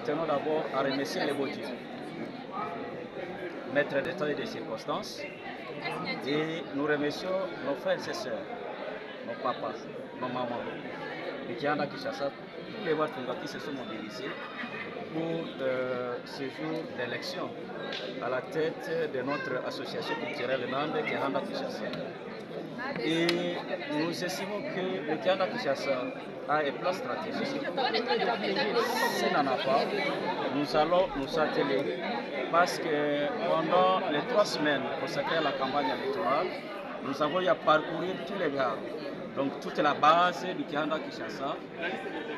tenons d'abord à remercier les beaux dieux, maîtres des temps et des circonstances, et nous remercions nos frères et sœurs, nos papas, nos mamans, les Kianda Kishasa, tous les Watunga qui se sont mobilisés pour ce jour d'élection à la tête de notre association culturelle Nande Kianda Kishasa. Et nous estimons que le Kianda Kishasa a un plan stratégique. S'il n'en a pas, nous allons nous atteler parce que pendant les 3 semaines consacrées à la campagne électorale, nous avons eu à parcourir tous les gares, donc toute la base du Kianda Kishasa,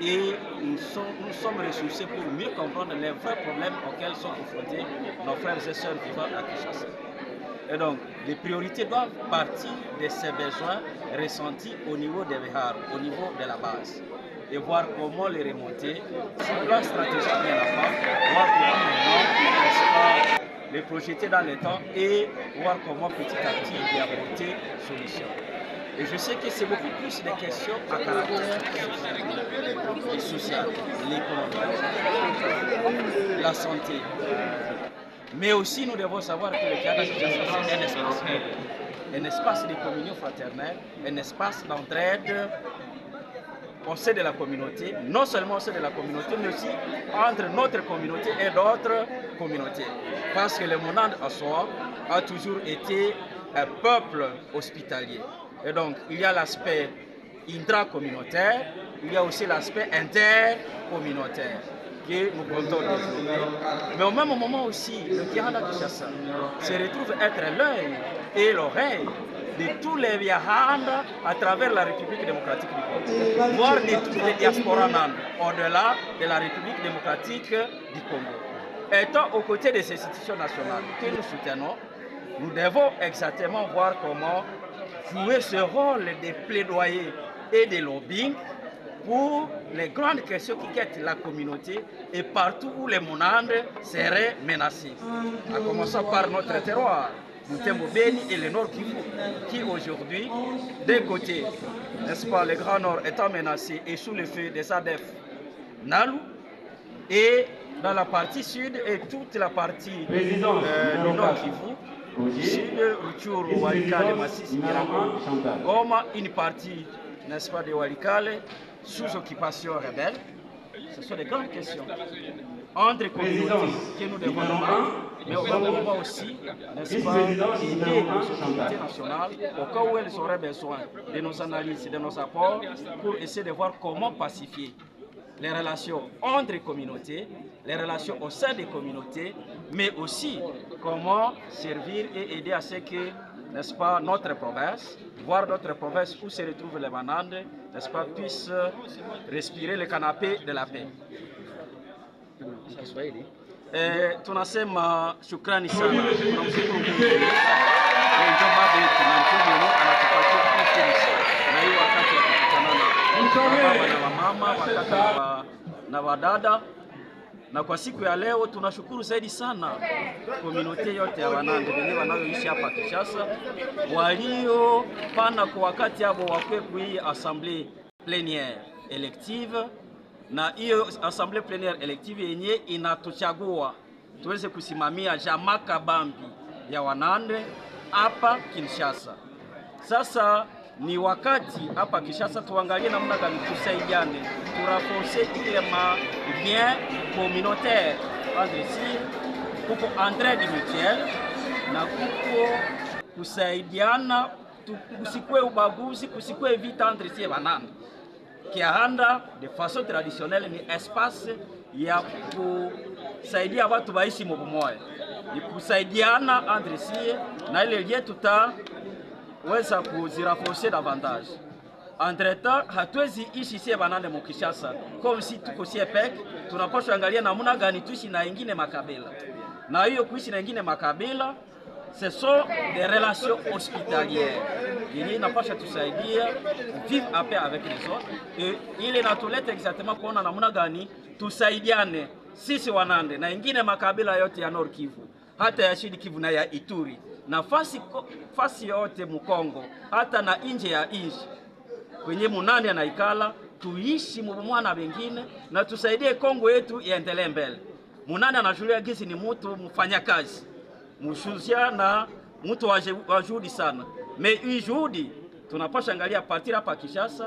et nous sommes ressourcés pour mieux comprendre les vrais problèmes auxquels sont confrontés nos frères et sœurs vivant à Kishasa. Et donc, les priorités doivent partir de ces besoins ressentis au niveau des Bihar, au niveau de la base, et voir comment les remonter. Si le plan stratégique n'y en a pas, voir comment maintenant les projeter dans le temps et voir comment petit à petit y apporter solution. Et je sais que c'est beaucoup plus des questions à caractère social, l'économie, la santé. Mais aussi, nous devons savoir que le Kianda Kishasa, c'est un espace de communion fraternelle, un espace d'entraide au sein de la communauté, non seulement au sein de la communauté, mais aussi entre notre communauté et d'autres communautés. Parce que le Monande en soi a toujours été un peuple hospitalier. Et donc, il y a l'aspect intra-communautaire, il y a aussi l'aspect intercommunautaire que nous comptons développer. Mais au même moment aussi, le Kianda Kishasa se retrouve être l'œil et l'oreille de tous les Biahanda à travers la République démocratique du Congo, voire de toutes les diasporas au-delà de la République démocratique du Congo. Étant aux côtés de ces institutions nationales que nous soutenons, nous devons exactement voir comment jouer ce rôle de plaidoyer et de lobbying pour les grandes questions qui quittent la communauté et partout où les Monandes seraient menacés. À commencer par notre terroir, Butembo Beni et le Nord Kivu, qui aujourd'hui, d'un côté, n'est-ce pas, le Grand Nord étant menacé et sous le feu des ADF Nalu, et dans la partie sud et toute la partie du Nord Kivu, du sud, Rutshuru, Walikale, Masisi, Goma, une partie, n'est-ce pas, de Walikale, sous occupation rebelle. Ce sont des grandes questions entre communautés que nous devons débattre, mais on va aussi, n'est-ce pas, aider nos autorités nationales au cas où elles auraient besoin de nos analyses et de nos apports pour essayer de voir comment pacifier les relations entre communautés, les relations au sein des communautés, mais aussi comment servir et aider à ce que, n'est-ce pas, notre province, voire d'autres provinces où se retrouvent les Banandes, n'est-ce pas, puissent respirer le canapé de la paix. Tunasema shukrani sana, tunamshukuru Mungu njoba betu na mtume anatupatia fursa na hii wakati wa kukutana na baba na mama, wakati na wadada. Na kwa siku ya leo tunashukuru zaidi sana komunote yote ya Wanande wenyewe wanaoishi hapa Kishasa, waliopana kwa wakati hapo wakwe kui assemblée plénière élective, na hiyo assemblée plénière élective yenye inatuchagua tuweze kusimamia jamaa kabambi ya Wanande hapa Kinshasa. Sasa ni wakati hapa Kishasa tuangalie namna gani tusaidiane, turaforce ile lien communautaire entre si, kuko entraide mutuelle na kuko kusaidiana, kusikwe ubaguzi, kusikwe vita entre si Banande. Kianda de façon traditionnelle ni espace ya kusaidia watu waishi mbumoja, ni kusaidiana entre si, na ile lien tutaweza kuziraforcer davantage. Entre-temps, hatuwezi ishi sie Banande mu Kishasa comme si tuko sie peke, tunapaswa angalia namna gani tuishi na ingine makabila. Na hiyo kuishi na ingine makabila, ce sont des relations hospitalières. Il inapaswa tusaidia vivre en paix avec les autres, et ile natuleta exactement kuona namna gani tusaidiane sisi Wanande na ingine makabila yote ya Nord Kivu, hata ya Sud Kivu na ya Ituri, na fasi yote Mukongo, hata na nje ya nchi kwenye Munande anaikala, tuishi mumwana wengine na tusaidie Kongo yetu iendelee mbele. Munane anajulia gizi ni mtu mfanya kazi, mshuzia na mtu wa juhudi sana. Me hii juhudi tunapasha angalia partir hapa Kinshasa.